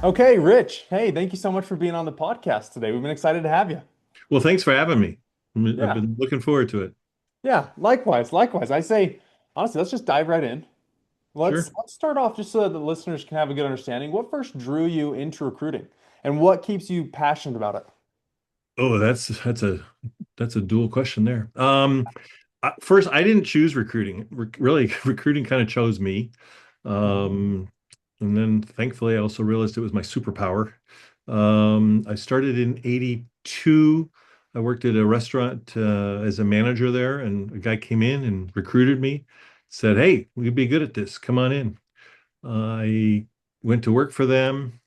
Okay, Rich. Hey, thank you so much for being on the podcast today. We've been excited to have you. Well, thanks for having me. I've Yeah. been looking forward to it. Yeah, likewise, likewise. I say, honestly, let's just dive right in. Let's Sure. let's start off just so that the listeners can have a good understanding. What first drew you into recruiting and what keeps you passionate about it? Oh, that's a dual question there. First, I didn't choose recruiting. Really, recruiting kind of chose me. Um, and then thankfully, I also realized it was my superpower. I started in '82. I worked at a restaurant as a manager there, and a guy came in and recruited me, said, "Hey, we'd be good at this. Come on in." I went to work for them.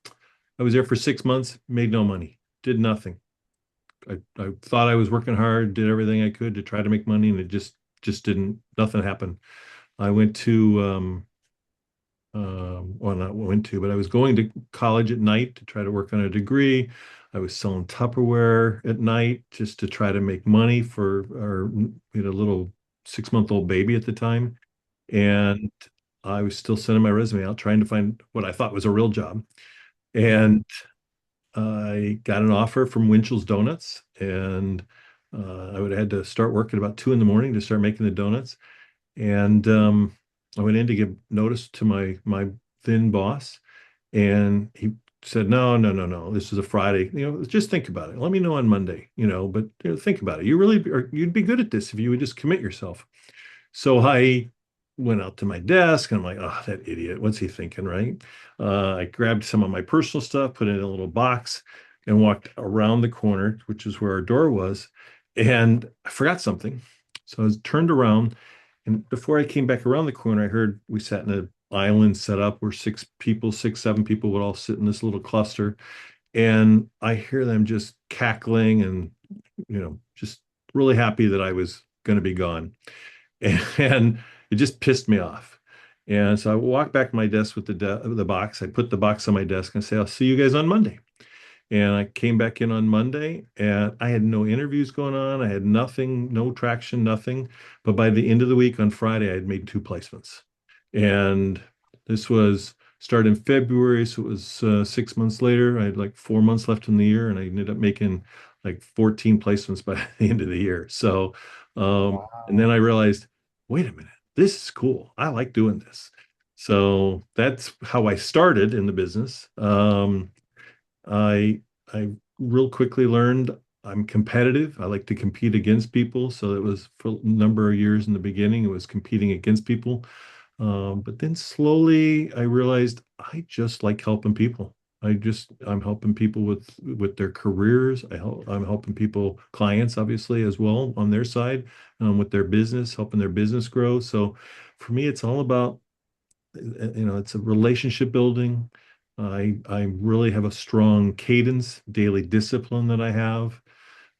I was there for 6 months, made no money, did nothing. I thought I was working hard, did everything I could to try to make money, and it just didn't. Nothing happened. I went to well, not went to, but I was going to college at night to try to work on a degree. I was selling Tupperware at night just to try to make money for our, we had a little 6 month old baby at the time, and I was still sending my resume out trying to find what I thought was a real job. And I got an offer from Winchell's Donuts, and I would have had to start work at about 2 in the morning to start making the donuts. And I went in to give notice to my thin boss, and he said, "No, no, no, no. This is a Friday. Just think about it. Let me know on Monday. But think about it. You'd be good at this if you would just commit yourself." So I went out to my desk and I'm like, oh, that idiot, what's he thinking, right? I grabbed some of my personal stuff, put it in a little box, and walked around the corner, which is where our door was. And I forgot something. So I was turned around. And before I came back around the corner, I heard we sat in an island set up where six people, six, seven people would all sit in this little cluster. And I hear them just cackling and, just really happy that I was going to be gone. And it just pissed me off. And so I walked back to my desk with the box. I put the box on my desk and say, "I'll see you guys on Monday." And I came back in on Monday, and I had no interviews going on. I had nothing, no traction, nothing. But by the end of the week on Friday, I had made two placements. And this was started in February, so it was 6 months later. I had like 4 months left in the year, and I ended up making like 14 placements by the end of the year. So, and then Wow. I realized, wait a minute, this is cool. I like doing this. So that's how I started in the business. I real quickly learned I'm competitive. I like to compete against people. So it was for a number of years in the beginning, it was competing against people. But then slowly I realized I just like helping people. I'm helping people with their careers. I'm helping people, clients obviously as well on their side, with their business, helping their business grow. So for me, it's all about it's a relationship building. I really have a strong cadence, daily discipline that I have.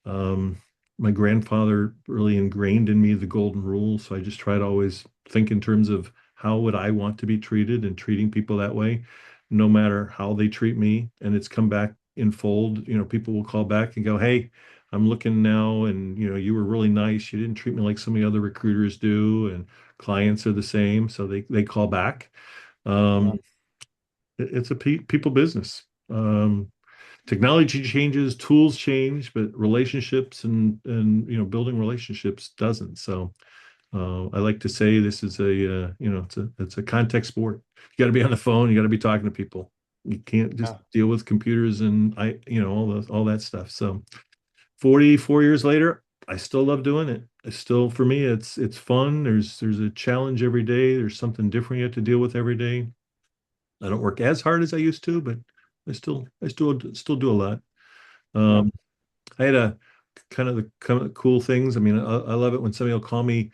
Um, my grandfather really ingrained in me the golden rule, so I just try to always think in terms of how would I want to be treated and treating people that way, no matter how they treat me. And it's come back in fold. People will call back and go, "Hey, I'm looking now, and you were really nice. You didn't treat me like some of the other recruiters do." And clients are the same, so they call back. Yeah. Um, it's a people business. Technology changes, tools change, but relationships and building relationships doesn't. So I like to say this is it's a contact sport. You got to be on the phone. You got to be talking to people. You can't just Yeah. deal with computers and all that stuff. So 44 years later, I still love doing it. It's still, for me, it's fun. There's a challenge every day. There's something different you have to deal with every day. I don't work as hard as I used to, but I still do a lot. Yeah. Um, I had a kind of cool things. I mean, I love it when somebody will call me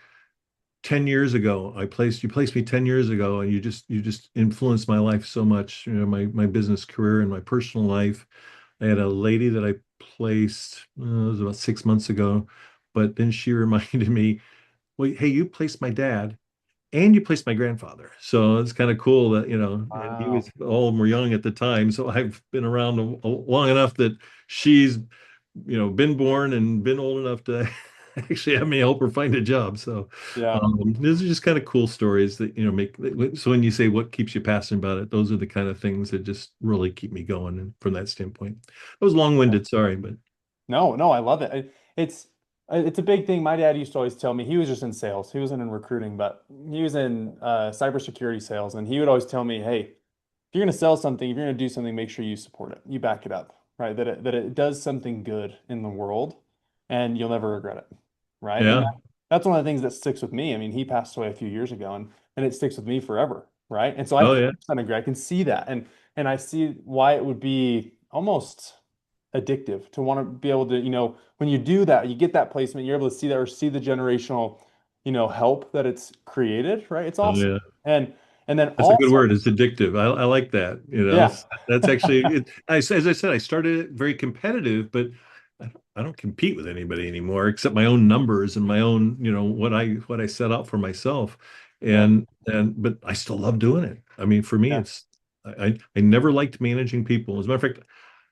10 years ago. You placed me 10 years ago, and you just influenced my life so much, my business career and my personal life. I had a lady that I placed, it was about 6 months ago, but then she reminded me, well, hey, you placed my dad and you placed my grandfather. So it's kind of cool that, and he was, Wow. all of them were young at the time. So I've been around long enough that she's, been born and been old enough to actually have me help her find a job. So Yeah. these are just kind of cool stories that, make. So when you say what keeps you passionate about it, those are the kind of things that just really keep me going. And from that standpoint, I was long-winded. Sorry, but No, no, I love it. It's a big thing. My dad used to always tell me he was just in sales. He wasn't in recruiting, but he was in cybersecurity sales, and he would always tell me, "Hey, if you're going to sell something, if you're going to do something, make sure you support it. You back it up, right? That it does something good in the world, and you'll never regret it, right?" And yeah. that's one of the things that sticks with me. I mean, he passed away a few years ago, and it sticks with me forever, right? And so I Oh yeah. 100% agree. I can see that, and I see why it would be almost addictive to want to be able to, when you do that, you get that placement, you're able to see that or see the generational, help that it's created, right? It's Oh awesome. yeah. And then That's a good also, word. It's addictive. I like that. yeah, That's actually it. As I said, I started it very competitive, but I don't compete with anybody anymore except my own numbers and my own, what I set out for myself. yeah, But I still love doing it. I mean, for me, yeah, I never liked managing people. As a matter of fact,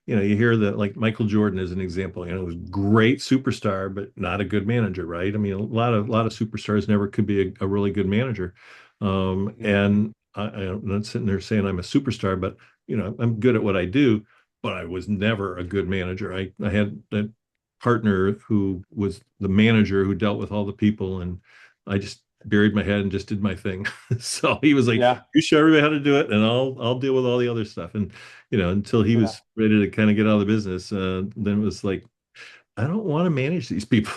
you hear that like Michael Jordan is an example, was a great superstar, but not a good manager, right? I mean, a lot of superstars never could be a really good manager. mhm, And I'm not sitting there saying I'm a superstar, but I'm good at what I do, but I was never a good manager. I had a partner who was the manager who dealt with all the people, and I just buried my head and just did my thing. So he was like, yeah, "You show everybody how to do it, and I'll deal with all the other stuff." And until he yeah, was ready to kind of get out of the business, then it was like, I don't want to manage these people.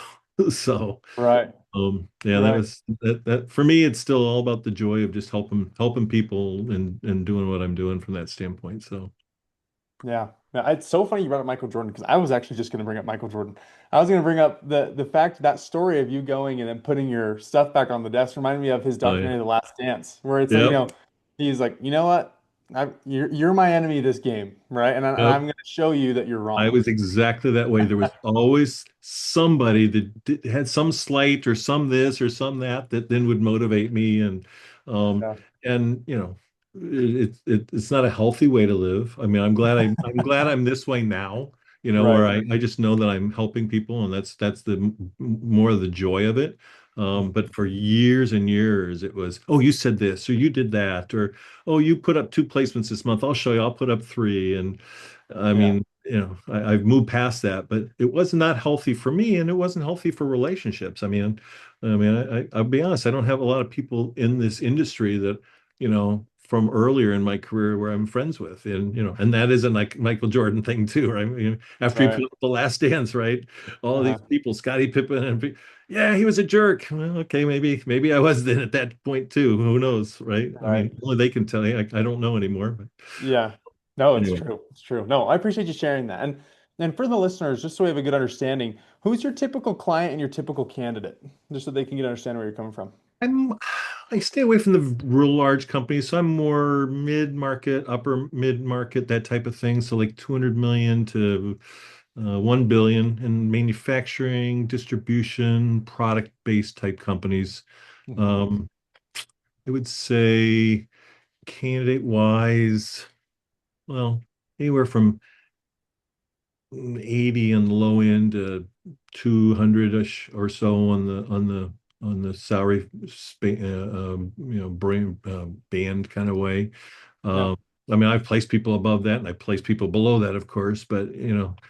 So, right, yeah, that right. was that for me, it's still all about the joy of just helping people and doing what I'm doing from that standpoint. So, Yeah. Yeah, it's so funny you brought up Michael Jordan because I was actually just going to bring up Michael Jordan. I was going to bring up the fact that story of you going and then putting your stuff back on the desk reminded me of his yeah. documentary, The Last Dance, where it's like, Yep, he's like, you know what? You're my enemy this game, right? And I'm yep. going to show you that you're I wrong. was exactly that way. There was always somebody that had some slight or some this or some that then would motivate me, um Yeah. and it's not a healthy way to live. I mean, I'm glad I'm this way now, where Right. I just know that I'm helping people, and that's the more of the joy of it. But for years and years, it was, oh, you said this or you did that, or oh, you put up two placements this month. I'll show you. I'll put up three, and I Yeah. mean, I've moved past that, but it was not healthy for me, and it wasn't healthy for relationships. I'll be honest, I don't have a lot of people in this industry that, from earlier in my career where I'm friends with, and that isn't like Michael Jordan thing too, right? I mean, after he Right. put up the Last Dance, right? All these Uh-huh. people, Scottie Pippen, yeah, he was a jerk. Well, okay, maybe I was then at that point too. Who knows, right? I Right. mean, only they can tell you. I don't know anymore, but Yeah. No, it's anyway. true. It's true. No, I appreciate you sharing that. And for the listeners, just so we have a good understanding, who's your typical client and your typical candidate, just so they can get understand where you're coming from. I'm I stay away from the real large companies, so I'm more mid-market, upper mid-market, that type of thing. So like 200 million to 1 billion in manufacturing, distribution, product-based type companies. Hmm. Um, I would say candidate-wise, well, anywhere from 80 on the low end to 200-ish or so on the salary band kind of way. Yeah. Um, I mean, I've placed people above that, and I've placed people below that, of course. But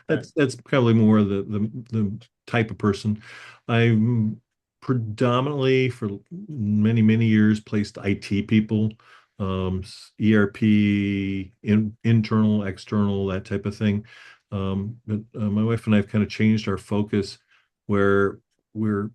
Right. that's probably more the type of person. I'm predominantly for many years placed IT people, ERP, internal, external, that type of thing. But my wife and I have kind of changed our focus where we're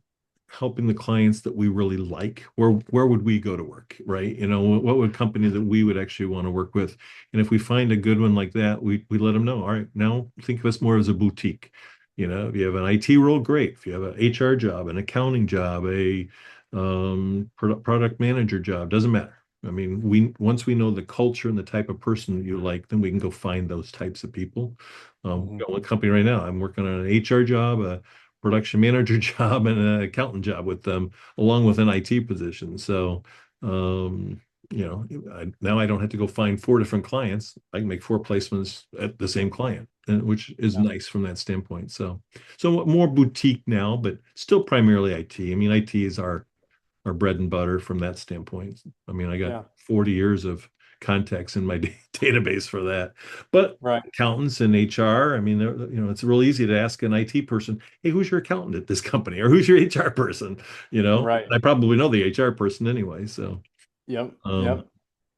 helping the clients that we really like. Where would we go to work, right? What would company that we would actually want to work with? And if we find a good one like that, we let them know. All right, now think of us more as a boutique. If you have an IT role, great. If you have an HR job, an accounting job, a product manager job, doesn't matter. I mean, we once we know the culture and the type of person that you like, then we can go find those types of people. Hmm. Got one company right now. I'm working on an HR job, a production manager job, and an accountant job with them, along with an IT position. So, um, now I don't have to go find four different clients. I can make four placements at the same client, which is Yeah. nice from that standpoint. So more boutique now, but still primarily IT. I mean, IT is our bread and butter from that standpoint. I mean, I got Yeah. 40 years of contacts in my database for that. But Right. accountants and HR, I mean, it's real easy to ask an IT person, "Hey, who's your accountant at this company?" or "Who's your HR person?" Right. I probably know the HR person anyway. Yep. Um, Yep.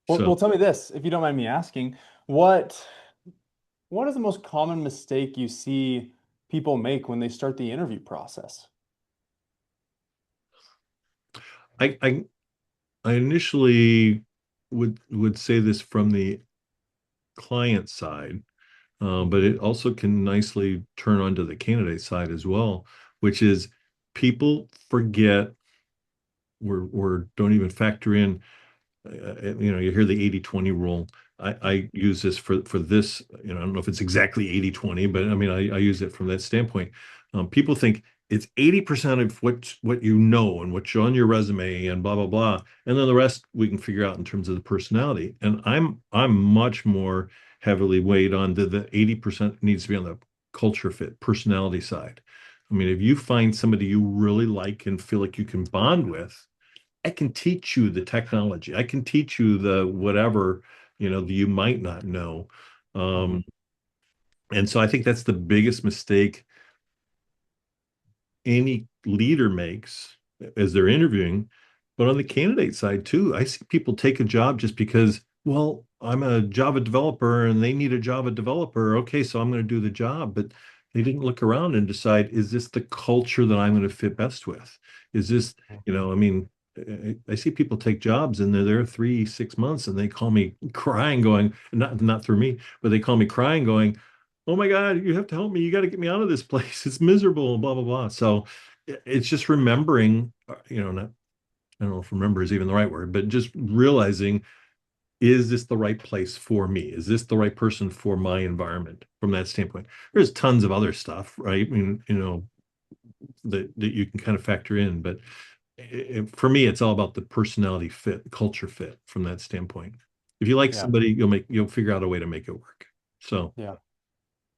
Well, so tell me this, if you don't mind me asking, what what is the most common mistake you see people make when they start the interview process? I, I I initially would say this from the client side, but it also can nicely turn onto the candidate side as well, which is people forget or don't even factor in. You hear the 80/20 rule. I use this for this. I don't know if it's exactly 80/20, but I mean, I use it from that standpoint. People think it's 80% of what you know and what's on your resume and blah blah blah, and then the rest we can figure out in terms of the personality. And I'm much more heavily weighed on the 80% needs to be on the culture fit, personality side. I mean, if you find somebody you really like and feel like you can bond with, I can teach you the technology. I can teach you the whatever, that you might not know. Hmm. Um, and so I think that's the biggest mistake any leader makes as they're interviewing. But on the candidate side too, I see people take a job just because, well, I'm a Java developer and they need a Java developer. Okay, so I'm going to do the job. But they didn't look around and decide, is this the culture that I'm going to fit best with? Is this, I mean, I see people take jobs and they're there 3, 6 months and they call me crying, going, not through me, but they call me crying, going, oh my God, you have to help me. You got to get me out of this place. It's miserable, blah, blah, blah. So it's just remembering, not, I don't know if remember is even the right word, but just realizing, is this the right place for me? Is this the right person for my environment from that standpoint? There's tons of other stuff, right? I mean, that you can kind of factor in, but for me, it's all about the personality fit, culture fit from that standpoint. If you like Yeah. somebody, you'll figure out a way to make it work. So Yeah.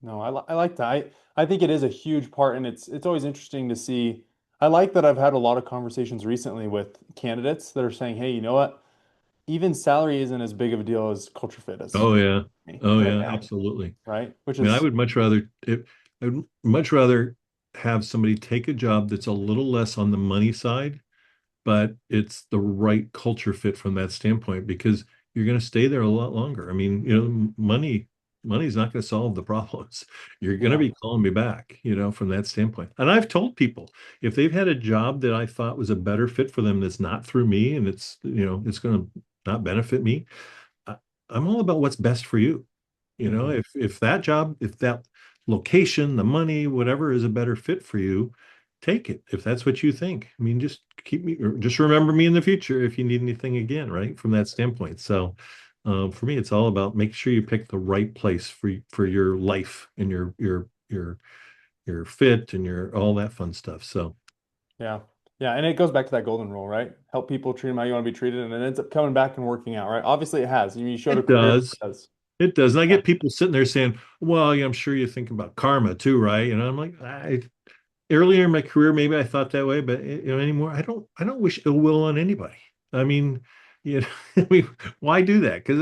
No, I like that. I think it is a huge part, and it's always interesting to see. I like that I've had a lot of conversations recently with candidates that are saying, "Hey, you know what? Even salary isn't as big of a deal as culture fit is Oh yeah. for me Oh right yeah, now." absolutely. Right? Which I mean, is I would much rather have somebody take a job that's a little less on the money side, but it's the right culture fit from that standpoint because you're going to stay there a lot longer. I mean, money's not going to solve the problems. You're going to yeah, be calling me back, from that standpoint. And I've told people if they've had a job that I thought was a better fit for them that's not through me and it's going to not benefit me, I, I'm all about what's best for you. hmm, If that job, if that location, the money, whatever is a better fit for you, take it. If that's what you think. I mean, just keep me or just remember me in the future if you need anything again, right? From that standpoint. So for me, it's all about making sure you pick the right place for your life and your fit and your all that fun stuff. So yeah, yeah, and it goes back to that golden rule, right? Help people, treat them how you want to be treated, and it ends up coming back and working out, right? Obviously, it has. You showed a it career does. that does. It does. And I Yeah, get people sitting there saying, well, yeah, I'm sure you think about karma too, right? And I'm like, earlier in my career, maybe I thought that way, but anymore, I don't wish ill will on anybody. I mean, I mean, why do that? Because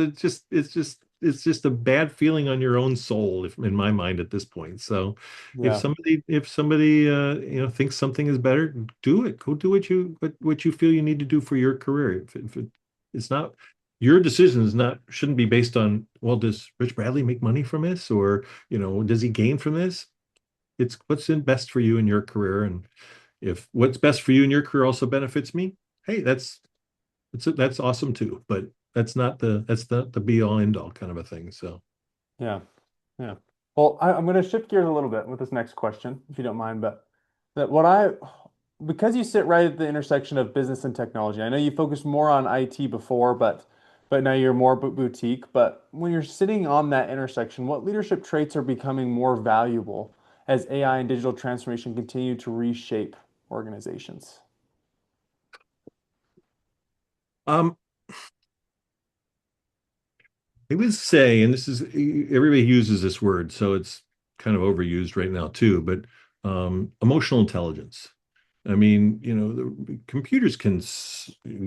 it's just a bad feeling on your own soul, if in my mind at this point. So, yeah, if somebody thinks something is better, do it. Go do what you feel you need to do for your career. It's not your decision is not shouldn't be based on, well, does Rich Bradley make money from this, or does he gain from this? It's what's in best for you in your career, and if what's best for you in your career also benefits me, hey, that's awesome too. But that's not the be all end all kind of a thing. So yeah, yeah. Well, I'm going to shift gears a little bit with this next question, if you don't mind, but that what I because you sit right at the intersection of business and technology. I know you focused more on IT before, but now you're more boutique. But when you're sitting on that intersection, what leadership traits are becoming more valuable as AI and digital transformation continue to reshape organizations? um I would say, and this is everybody uses this word, so it's kind of overused right now too, but emotional intelligence. I mean, the computers can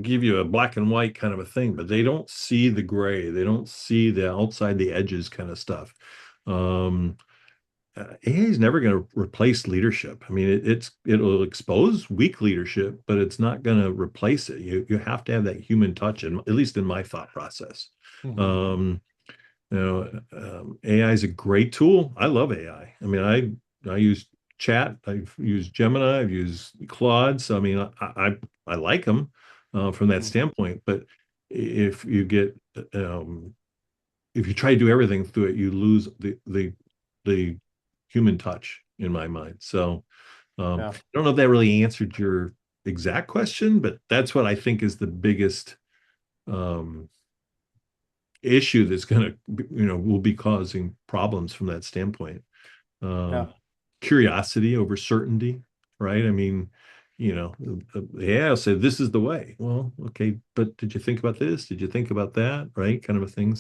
give you a black and white kind of a thing, but they don't see the gray. They don't see the outside the edges kind of stuff. Um, AI is never going to replace leadership. I mean, it'll expose weak leadership, but it's not going to replace it. You have to have that human touch, and at least in my thought process. Hmm. Um, AI is a great tool. I love AI. I mean, I use chat. I've used Gemini. I've used Claude. So I mean, I like them from that Hmm. standpoint. But if you get if you try to do everything through it, you lose the human touch in my mind. So I Yeah. don't know if that really answered your exact question, but that's what I think is the biggest um, issue that's going to, will be causing problems from that standpoint. Um, Yeah. Curiosity over certainty, right? I mean, yeah, I'll say this is the way. Well, okay, but did you think about this? Did you think about that? Right? Kind of a thing.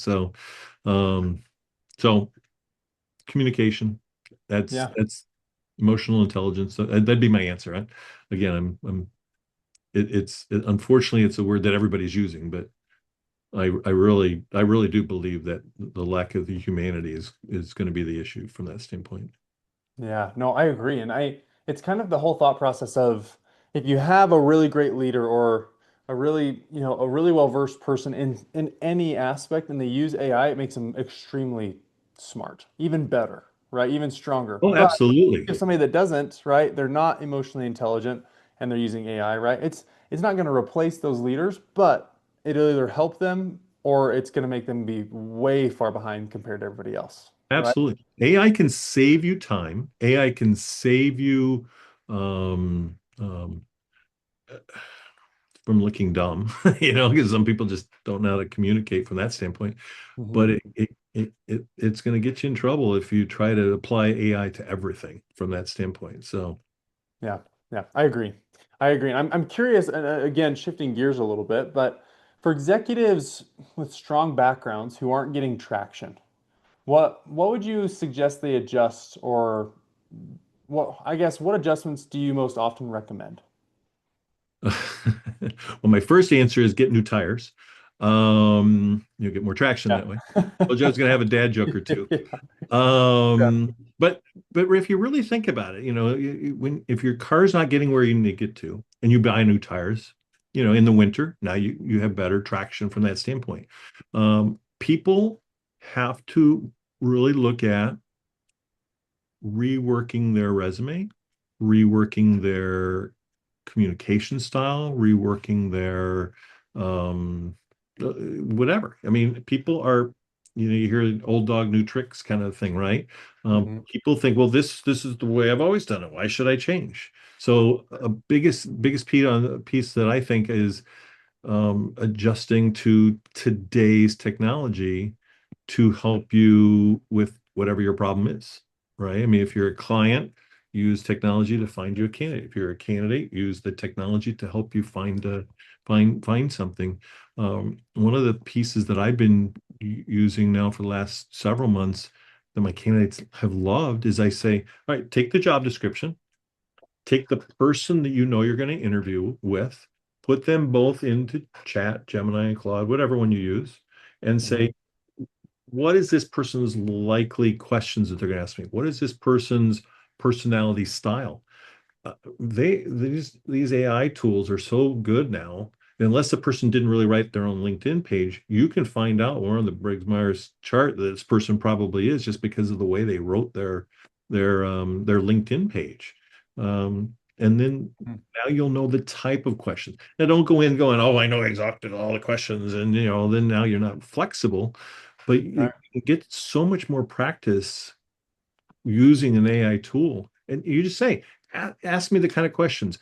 Um, so communication, Yeah. that's emotional intelligence. So that'd be my answer. Again, unfortunately, it's a word that everybody's using, but I really do believe that the lack of the humanity is going to be the issue from that standpoint. Yeah, no, I agree. And it's kind of the whole thought process of if you have a really great leader or a really well-versed person in any aspect and they use AI, it makes them extremely smart, even better, right? Even stronger. Oh, But absolutely. if somebody that doesn't, right, they're not emotionally intelligent and they're using AI, right? It's not going to replace those leaders, but it'll either help them or it's going to make them be way far behind compared to everybody else, right? Absolutely. AI can save you time. AI can save you from looking dumb, because some people just don't know how to communicate from that standpoint. But Mhm. it's going to get you in trouble if you try to apply AI to everything from that standpoint. So, Yeah, yeah, I agree. I agree. And I'm curious, and again, shifting gears a little bit, but for executives with strong backgrounds who aren't getting traction, what would you suggest they adjust, or what adjustments do you most often recommend? well, my first answer is get new tires. You'll get more traction Yeah. that way. Well, Joe's going to have a dad joke or two. Yeah. Um, but if you really think about it, if your car's not getting where you need to get to, and you buy new tires, in the winter, now you have better traction from that standpoint. People have to really look at reworking their resume, reworking their communication style, reworking their whatever. I mean, people are, you hear old dog, new tricks kind of thing, right? Mhm. People think, well, this is the way I've always done it. Why should I change? So a biggest piece that I think is adjusting to today's technology to help you with whatever your problem is, right? I mean, if you're a client, use technology to find you a candidate. If you're a candidate, use the technology to help you find something. One of the pieces that I've been using now for the last several months that my candidates have loved is I say, all right, take the job description, take the person that you know you're going to interview with, put them both into chat, Gemini and Claude, whatever one you use, and Mhm. say, what is this person's likely questions that they're going to ask me? What is this person's personality style? These AI tools are so good now. Unless the person didn't really write their own LinkedIn page, you can find out where on the Briggs Myers chart that this person probably is just because of the way they wrote their LinkedIn page. And then Mhm. now you'll know the type of questions. Now don't go in going, oh, I know exactly all the questions, and then now you're not flexible, but you Right. can get so much more practice using an AI tool. And you just say, ask me the kind of questions.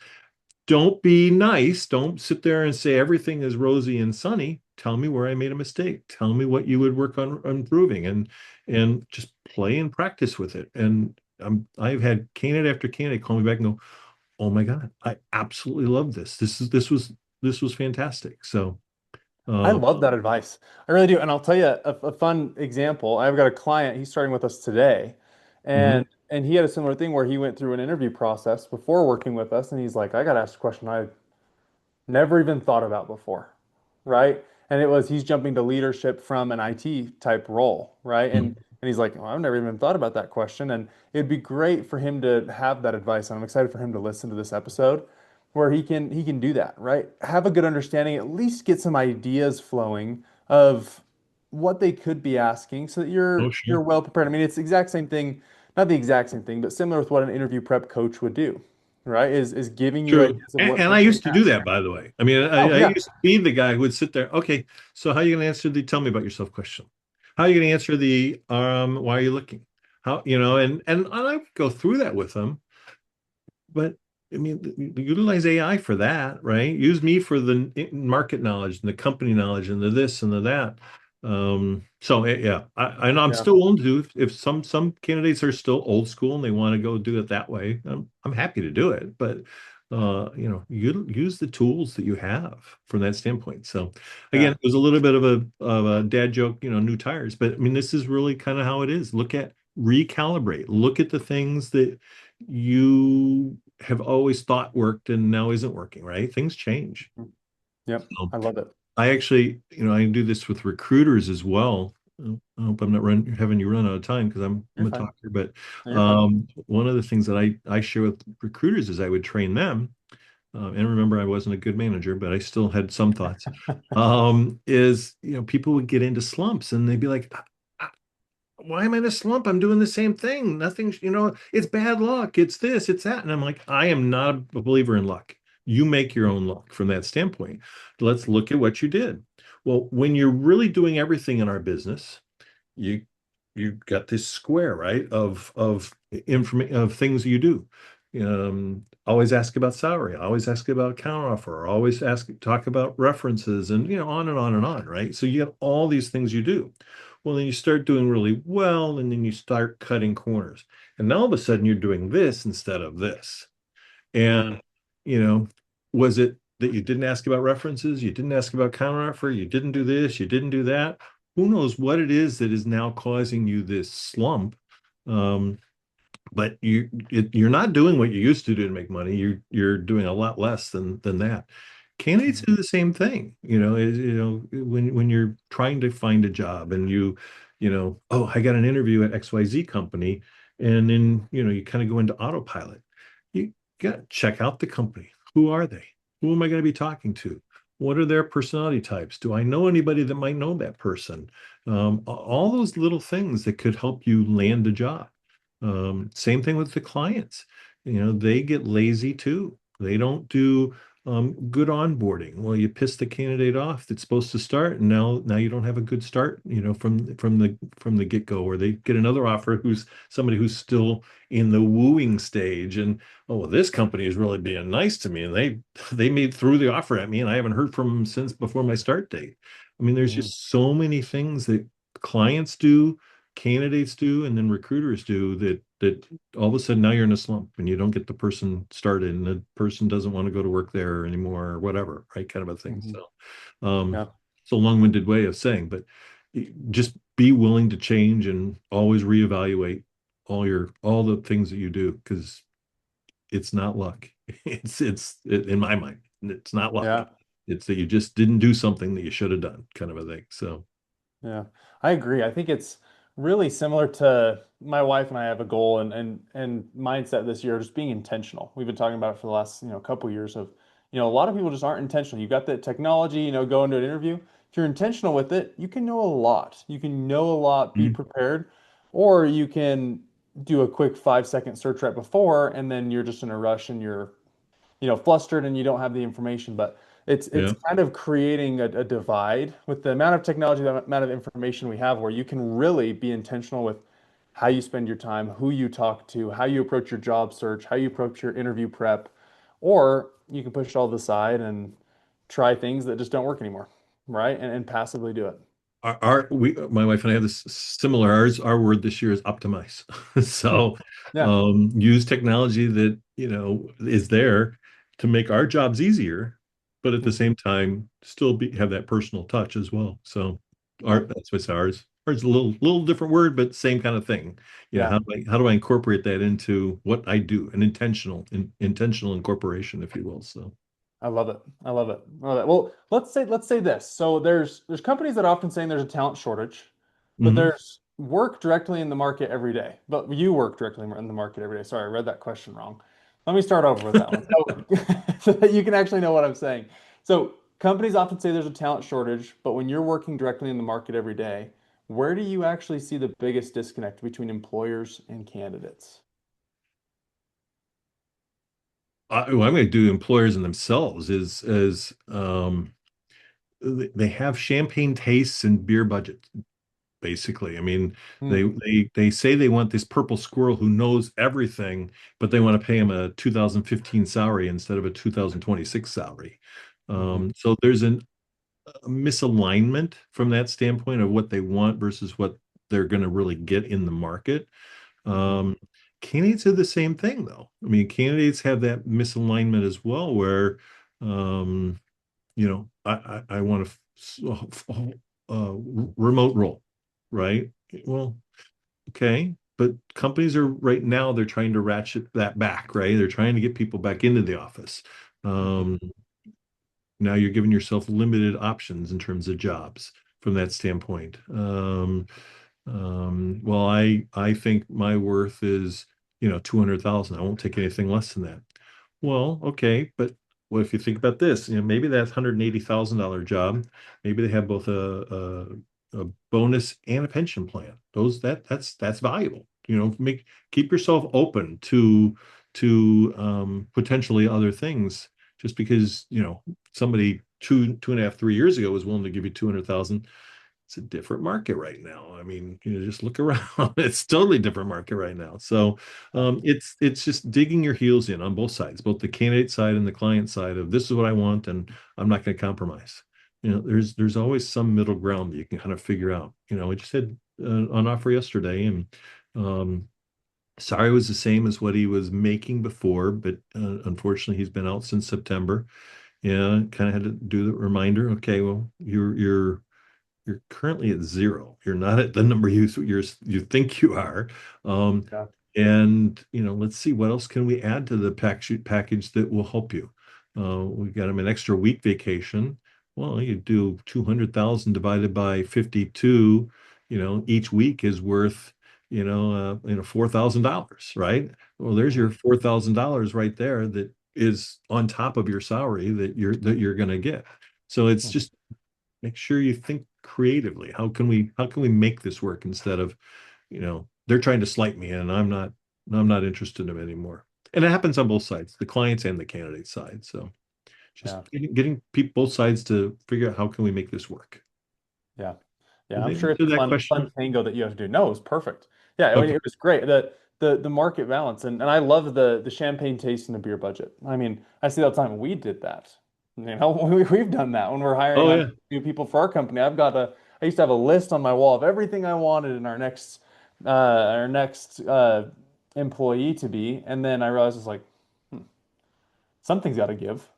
Don't be nice. Don't sit there and say everything is rosy and sunny. Tell me where I made a mistake. Tell me what you would work on improving, and just play and practice with it. And I've had candidate after candidate call me back and go, "Oh my God, I absolutely love this. This was fantastic." So I love that advice. I really do. And I'll tell you a fun example. I've got a client, he's starting with us today, Mhm. and he had a similar thing where he went through an interview process before working with us, and he's like, I got asked a question I never even thought about before, right? And it was he's jumping to leadership from an IT type role, right? Mhm. And he's like, well, I've never even thought about that question. And it'd be great for him to have that advice. And I'm excited for him to listen to this episode where he can do that, right? Have a good understanding, at least get some ideas flowing of what they could be asking so that Oh, you're sure. well prepared. I mean, it's the exact same thing, not the exact same thing, but similar with what an interview prep coach would do, right? Is giving you True. ideas of And, what and I what they used to do ask. that, by the way. I mean, Oh I yeah. used to be the guy who would sit there. Okay, so how are you going to answer the tell me about yourself question? How are you going to answer the why are you looking? How, and I would go through that with them. But I mean, utilize AI for that, right? Use me for the market knowledge and the company knowledge and the this and the that. So yeah, I know I'm Yeah. still willing to do if some candidates are still old school and they want to go do it that way. I'm happy to do it, but you use the tools that you have from that standpoint. So again, Yeah. it was a little bit of a dad joke, new tires, but I mean, this is really kind of how it is. Recalibrate, look at the things that you have always thought worked and now isn't working, right? Things change. Yep. So I love it. I actually, I do this with recruiters as well. I hope I'm not having you run out of time because I'm You're a fine. talker. But No, you're fine. one of the things that I share with recruiters is I would train them. And remember, I wasn't a good manager, but I still had some thoughts. Is people would get into slumps and they'd be like, why am I in a slump? I'm doing the same thing. Nothing's, it's bad luck. It's this, it's that. And I'm like, I am not a believer in luck. You make your own luck from that standpoint. Let's look at what you did. Well, when you're really doing everything in our business, you you got this square, right? Of information of things you do. Always ask about salary, always ask about counteroffer, always talk about references, and on and on and on, right? So you have all these things you do. Well, then you start doing really well, and then you start cutting corners. And now all of a sudden you're doing this instead of this. Mm, And, you know, was it that you didn't ask about references? You didn't ask about counteroffer? You didn't do this? You didn't do that? Who knows what it is that is now causing you this slump? Um, but you're not doing what you used to do to make money. You're doing a lot less than that. Candidates mhm, do the same thing. When you're trying to find a job and oh, I got an interview at XYZ company, and then you kind of go into autopilot. You got to check out the company. Who are they? Who am I going to be talking to? What are their personality types? Do I know anybody that might know that person? All those little things that could help you land a job. Same thing with the clients. They get lazy too. They don't do good onboarding. Well, you piss the candidate off that's supposed to start, and now you don't have a good start. From the get-go, or they get another offer who's somebody who's still in the wooing stage, and oh, well, this company is really being nice to me, and they made through the offer at me, and I haven't heard from them since before my start date. I mean, there's mhm, just so many things that clients do, candidates do, and then recruiters do that all of a sudden now you're in a slump and you don't get the person started and the person doesn't want to go to work there anymore or whatever, right? Kind of a thing. mhm. Um, Yeah. it's a long-winded way of saying, but just be willing to change and always reevaluate all the things that you do because it's not luck. In my mind, it's not luck. Yeah. It's that you just didn't do something that you should have done, kind of a thing. So, Yeah, I agree. I think it's really similar to my wife and I have a goal and mindset this year, just being intentional. We've been talking about it for the last, couple years of, a lot of people just aren't intentional. You got the technology, go into an interview. If you're intentional with it, you can know a lot. You can know a lot, be mm, prepared, or you can do a quick 5-second search right before, and then you're just in a rush and you're flustered and you don't have the information. But it's yeah. kind of creating a divide with the amount of technology, the amount of information we have, where you can really be intentional with how you spend your time, who you talk to, how you approach your job search, how you approach your interview prep, or you can push it all aside and try things that just don't work anymore, right? And passively do it. My wife and I have this similar. Our word this year is optimize. Hmm. So, Yeah. use technology that, is there to make our jobs easier, but at the Mhm. same time, still have that personal touch as well. So Yeah. that's what's ours. Ours is a little different word, but same kind of thing. Yeah. How do I incorporate that into what I do? An intentional incorporation, if you will. So I love it. I love it. I love it. Well, let's say this. So there's companies that are often saying there's a talent shortage, but mhm. there's work directly in the market every day. But you work directly in the market every day. Sorry, I read that question wrong. Let me start over with that one. So, so that you can actually know what I'm saying. So companies often say there's a talent shortage, but when you're working directly in the market every day, where do you actually see the biggest disconnect between employers and candidates? What I'm going to do employers and themselves is they have champagne tastes and beer budgets. Basically. I mean, Hmm. they say they want this purple squirrel who knows everything, but they want to pay him a 2015 salary instead of a 2026 salary. Hmm. So there's a misalignment from that standpoint of what they want versus what they're going to really get in the market. Hmm. Um, Candidates are the same thing, though. I mean, candidates have that misalignment as well, where um, I want remote role, right? Well, okay, but companies are right now they're trying to ratchet that back, right? They're trying to get people back into the office. Hmm. Um, Now you're giving yourself limited options in terms of jobs from that standpoint. Well, I think my worth is 200,000. I won't take anything less than that. Well, okay, but what if you think about this? Maybe that $180,000 job, maybe they have both a bonus and a pension plan. That's valuable. Keep yourself open to potentially other things. Just because somebody 2.5, 3 years ago was willing to give you 200,000, it's a different market right now. I mean, just look around. It's totally different market right now. So it's just digging your heels in on both sides, both the candidate side and the client side of this is what I want, and I'm not going to compromise. There's always some middle ground that you can kind of figure out. I just had an offer yesterday, and um, sorry was the same as what he was making before, but unfortunately he's been out since September. Yeah, kind of had to do the reminder. Okay, well, you're currently at zero. You're not at the number you think you are. Um, Yeah. and let's see what else can we add to the package that will help you. We got him an extra week vacation. Well, you do 200,000 divided by 52. Each week is worth $4,000, right? Well, there's your Mhm. $4,000 right there that is on top of your salary that you're going to get. So it's Mhm. just make sure you think creatively. How can we make this work instead of, they're trying to slight me and I'm not interested in them anymore. And it happens on both sides, the clients and the candidate side. So just Yeah. getting people both sides to figure out how can we make this work. Yeah. Yeah, Did I'm they sure it's answer a that fun question? tango that you have to do. No, it was perfect. Yeah, I mean, Okay. it was great. The market balance and I love the champagne taste and the beer budget. I mean, I see that all the time. We did that. We've done that when we're hiring Oh on yeah. new people for our company. I used to have a list on my wall of everything I wanted in our next employee to be, and then I realized it's like something's got to give,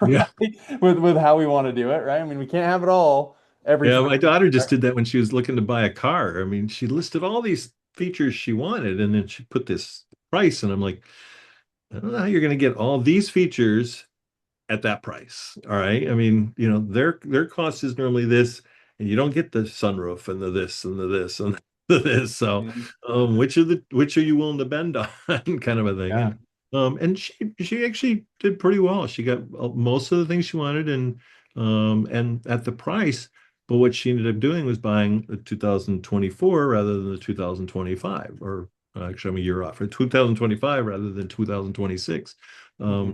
Yeah. right? With how we want to do it, right? I mean, we can't have it all every Yeah. time, My daughter just right? did that when she was looking to buy a car. I mean, she listed all these features she wanted and then she put this price and I'm like, I don't know how you're going to get all these features at that price. All right. I mean, their cost is normally this, and you don't get the sunroof and the this and the this and the this. So, Mhm. which are you willing to bend on, kind of a thing. Yeah. And she actually did pretty well. She got most of the things she wanted, and at the price. But what she ended up doing was buying the 2024 rather than the 2025, or actually, I'm a year off for 2025 rather than 2026. Hmm.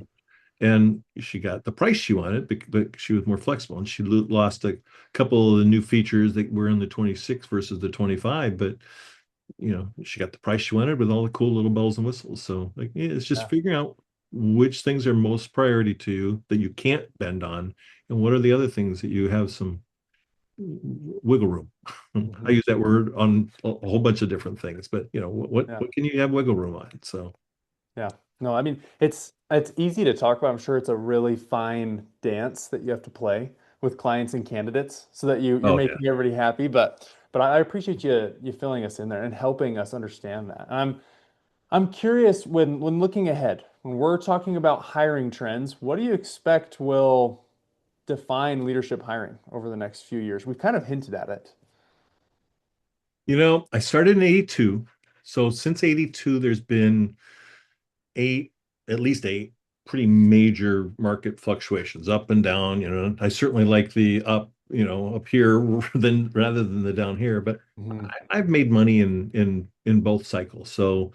And she got the price she wanted, but she was more flexible, and she lost a couple of the new features that were in the 26 versus the 25. But she got the price she wanted with all the cool little bells and whistles. So like, yeah, it's just Yeah. figuring out which things are most priority to you that you can't bend on, and what are the other things that you have some wiggle room. I Hmm. use that word on a whole bunch of different things, but what Yeah. what can you have wiggle room on? So Yeah. No, I mean, it's It's easy to talk about. I'm sure it's a really fine dance that you have to play with clients and candidates so that you're Oh yeah. making everybody happy. But I appreciate you filling us in there and helping us understand that. I'm curious when looking ahead, when we're talking about hiring trends, what do you expect will define leadership hiring over the next few years? We've kind of hinted at it. I started in 82. So since 82, there's been eight, at least eight pretty major market fluctuations up and down. I certainly like the up, up here than rather than the down here, but Hmm. I've made money in both cycles. So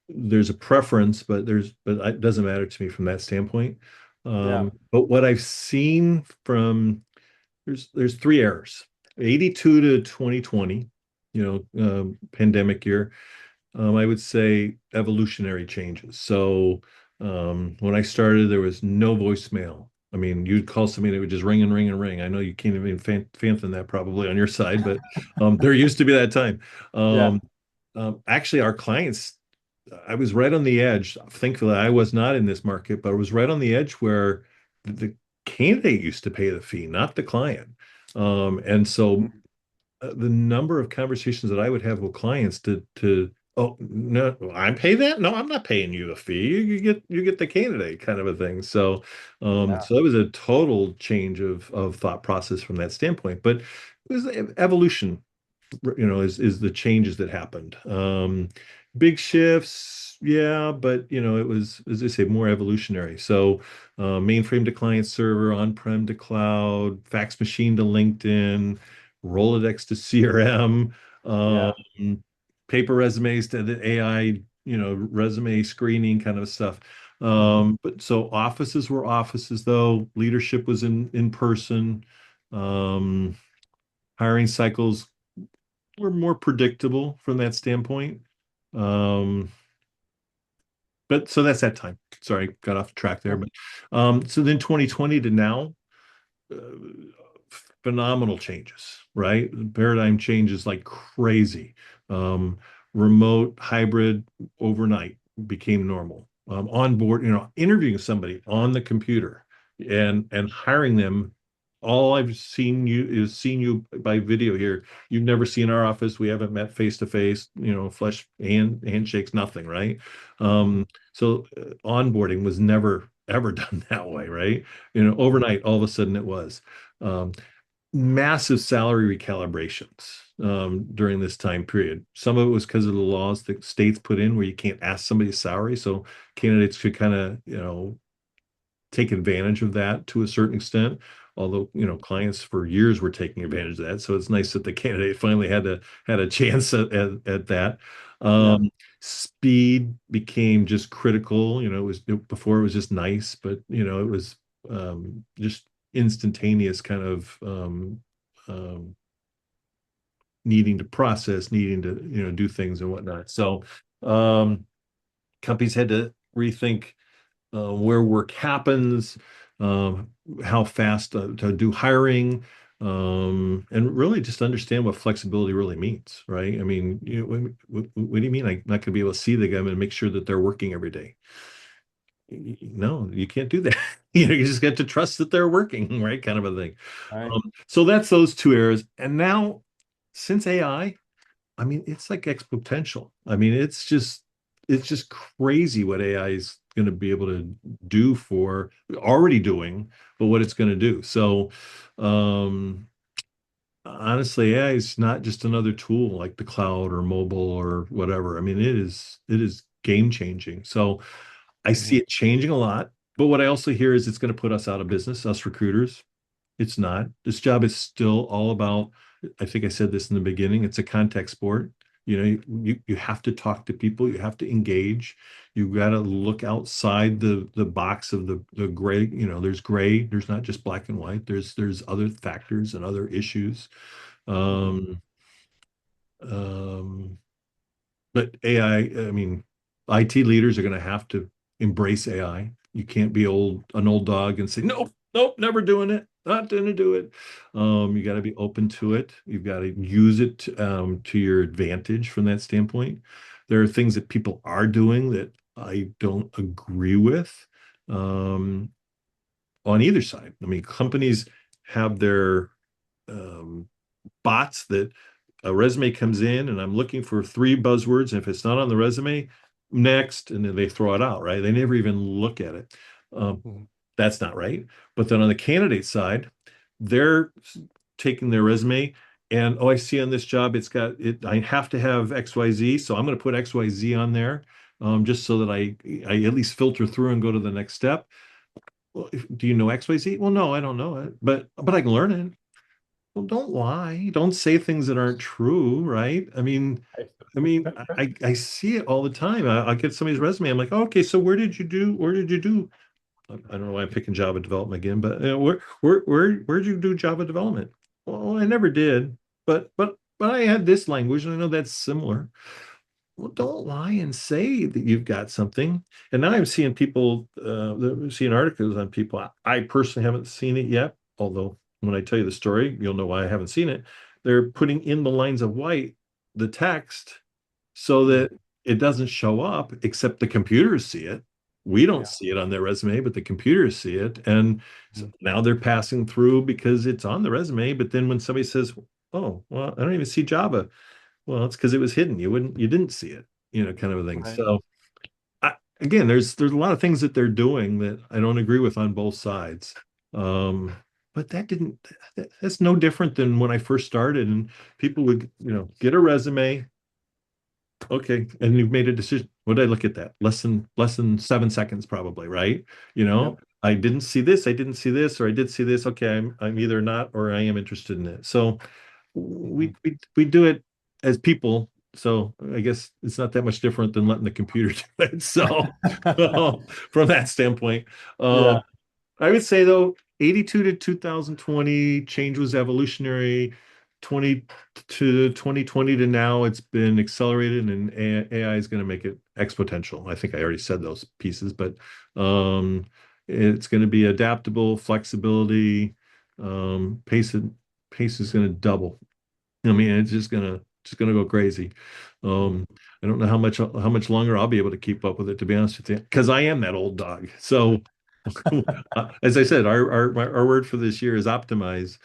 there's a preference, but it doesn't matter to me from that standpoint. Yeah. But what I've seen from there's three eras, 82 to 2020, pandemic year. I would say evolutionary changes. So when I started, there was no voicemail. I mean, you'd call somebody and it would just ring and ring and ring. I know you can't even fathom that probably on your side, but there used to be that time. Yeah. Um, actually, our clients, I was right on the edge. Thankfully, I was not in this market, but I was right on the edge where the candidate used to pay the fee, not the client. And so Mhm. the number of conversations that I would have with clients oh no, I'm paying that? No, I'm not paying you the fee. You get the candidate kind of a thing. So Yeah. so it was a total change of thought process from that standpoint. But it was evolution, is the changes that happened. Big shifts, yeah, but it was, as I say, more evolutionary. So mainframe to client server, on-prem to cloud, fax machine to LinkedIn, Rolodex to CRM, Yeah. paper resumes to the AI, resume screening kind of stuff. But so offices were offices though, leadership was in person. Um, Hiring cycles were more predictable from that standpoint. Um, but so that's that time. Sorry, got off track there. Yeah. But so then 2020 to now, uh, phenomenal changes, right? The paradigm changes like crazy. Um, Remote, hybrid, overnight became normal. Onboard, interviewing somebody on the computer and hiring them. All I've seen you by video here. You've never seen our office. We haven't met face to face, flesh handshakes, nothing, right? Mhm. So onboarding was never ever done that way, right? Mhm. Overnight, all of a sudden it was. Um, Massive salary recalibrations during this time period. Some of it was because of the laws that states put in where you can't ask somebody's salary. So candidates could kind of, take advantage of that to a certain extent. Although, clients for years were taking advantage of that. So it's nice that the candidate finally had a chance at that. Yeah. Speed became just critical. Before it was just nice, but it was just instantaneous kind of um, needing to process, needing to, do things and whatnot. So um, companies had to rethink where work happens, um, how fast to do hiring, and really just understand what flexibility really means, right? I mean, what do you mean I'm not going to be able to see the guy and make sure that they're working every day? No, you can't do that. You just get to trust that they're working, right? Kind of a thing. All right. So that's those two areas. And now, since I mean, it's like exponential. I mean, it's just crazy what AI is going to be able to do for already doing, but what it's going to do. So, honestly, AI is not just another tool like the cloud or mobile or whatever. I mean, it is game changing. So, I see Mhm. it changing a lot. But what I also hear is it's going to put us out of business, us recruiters. It's not. This job is still all about, I think I said this in the beginning, it's a contact sport. You have to talk to people, you have to engage. You've got to look outside the box of the gray. There's gray, there's not just black and white. There's other factors and other issues. Mhm. Um, um, but AI, I mean, IT leaders are going to have to embrace AI. You can't be an old dog and say, nope, nope, never doing it, not going to do it. You got to be open to it. You've got to use it to your advantage from that standpoint. There are things that people are doing that I don't agree with. um, on either side. I mean, companies have their um, bots that a resume comes in and I'm looking for three buzzwords. And if it's not on the resume, next, and then they throw it out, right? They never even look at it. Um, Mhm. that's not right. But then on the candidate side, they're taking their resume and oh, I see on this job it's got it. I have to have XYZ, so I'm going to put XYZ on there, just so that I at least filter through and go to the next step. Well, do you know XYZ? Well, no, I don't know it, but I can learn it. Well, don't lie. Don't say things that aren't true, right? I see it all the time. I get somebody's resume. I'm like, oh, okay, so where did you do? Where did you do? I don't know why I'm picking Java development again, but where'd you do Java development? Well, I never did, but I had this language, and I know that's similar. Well, don't lie and say that you've got something. And now I'm seeing people, seeing articles on people. I personally haven't seen it yet, although when I tell you the story, you'll know why I haven't seen it. They're putting in the lines of white the text so Mhm. that it doesn't show up, except the computers see it. We don't Yeah. see it on their resume, but the computers see it. And so Mhm. now they're passing through because it's on the resume. But then when somebody says, oh, well, I don't even see Java. Well, it's because it was hidden. You didn't see it, kind of a thing. Right. So again, there's a lot of things that they're doing that I don't agree with on both sides. Um, but that's no different than when I first started and people would, get a resume. Okay, and you've made a decision. What did I look at that? Less than 7 seconds, probably, right? Yep. I didn't see this, I didn't see this, or I did see this. Okay, I'm either not or I am interested in it. So Mhm. we do it as people. So I guess it's not that much different than letting the computer do it. So from that standpoint, Yeah. I would say though, 82 to 2020 change was evolutionary. 20 to 2020 to now, it's been accelerated, and AI is going to make it exponential. I think I already said those pieces, but um, it's going to be adaptable, flexibility, pace. Pace is going to double. I mean, it's just gonna go crazy. Mhm. I don't know how much longer I'll be able to keep up with it, to be honest with you, because I am that old dog. So, as I said, our word for this year is optimize.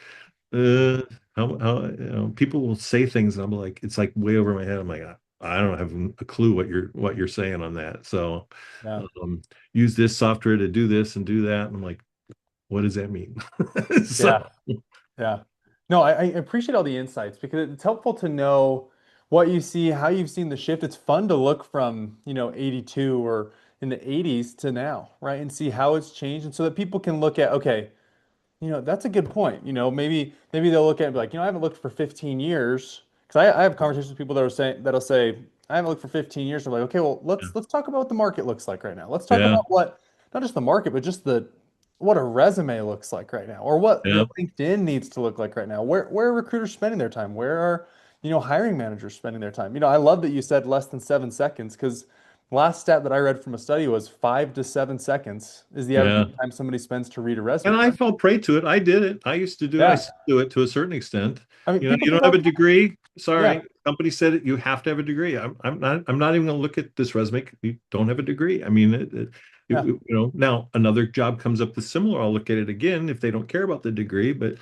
Uh, how people will say things, and I'm like, it's like way over my head. I'm like, I don't have a clue what you're saying on that. So, Yeah. um, use this software to do this and do that. And I'm like, what does that mean? So, Yeah. Yeah. No, I appreciate all the insights because it's helpful to know what you see, how you've seen the shift. It's fun to look from, 82 or in the 80s to now, right? And see how it's changed. And so that people can look at, okay, that's a good point. Maybe they'll look at it and be like, I haven't looked for 15 years. Because I have conversations with people that'll say, I haven't looked for 15 years. I'm like, okay, well, let's talk about what the market looks like right now. Let's talk yeah, about what not just the market, but just the what a resume looks like right now, or what yeah, LinkedIn needs to look like right now. Where are recruiters spending their time? Where are, hiring managers spending their time? I love that you said less than 7 seconds because last stat that I read from a study was 5 to 7 seconds is the average yeah. time somebody spends to read a And resume. I fell prey to it. I did it. I used to do it. I Yeah. still do it to a certain extent. I mean, people You think don't have I'm, a degree. yeah, Sorry. Company said it. You have to have a degree. I'm not even going to look at this resume. You don't have a degree. I mean, yeah, now another job comes up that's similar. I'll look at it again if they don't care about the degree. But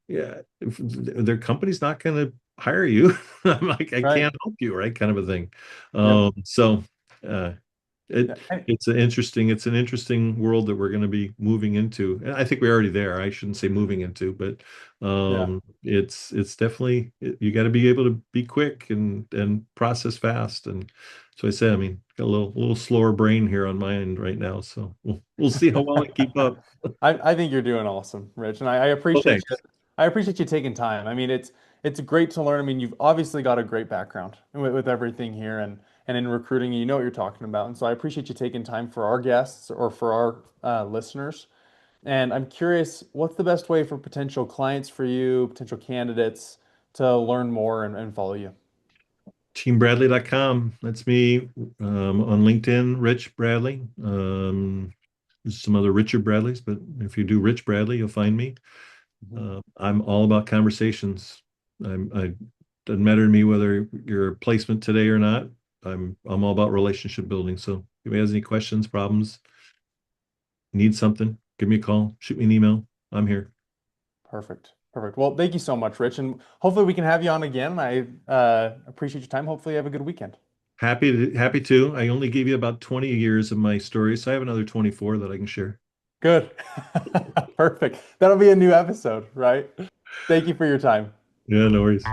yeah, if their company's not going to hire you. I'm like, I right. can't help you, right? Kind of a thing. Yep. So, uh, Yeah. it it's an interesting world that we're going to be moving into. And I think we're already there. I shouldn't say moving into, but Yeah. it's definitely you got to be able to be quick and process fast. And so I said, I mean, got a little slower brain here on my end right now. So we'll see how well I keep up. I think you're doing awesome, Rich, and I Well, appreciate you. thanks. I appreciate you taking time. I mean, it's great to learn. I mean, you've obviously got a great background with everything here and in recruiting. You know what you're talking about, and so I appreciate you taking time for our guests or for our listeners. And I'm curious, what's the best way for potential clients for you, potential candidates to learn more and follow you? TeamBradley.com. That's me. On LinkedIn, Rich Bradley. There's some other Richard Bradleys, but if you do Rich Bradley, you'll find me. Mhm. I'm all about conversations. I doesn't matter to me whether you're a placement today or not. I'm all about relationship building. So if anybody has any questions, problems, need something, give me a call, shoot me an email. I'm here. Perfect. Perfect. Well, thank you so much, Rich, and hopefully we can have you on again. I appreciate your time. Hopefully you have a good weekend. Happy to. I only gave you about 20 years of my story, so I have another 24 that I can share. Good. Perfect. That'll be a new episode, right? Thank you for your time. Yeah, no worries.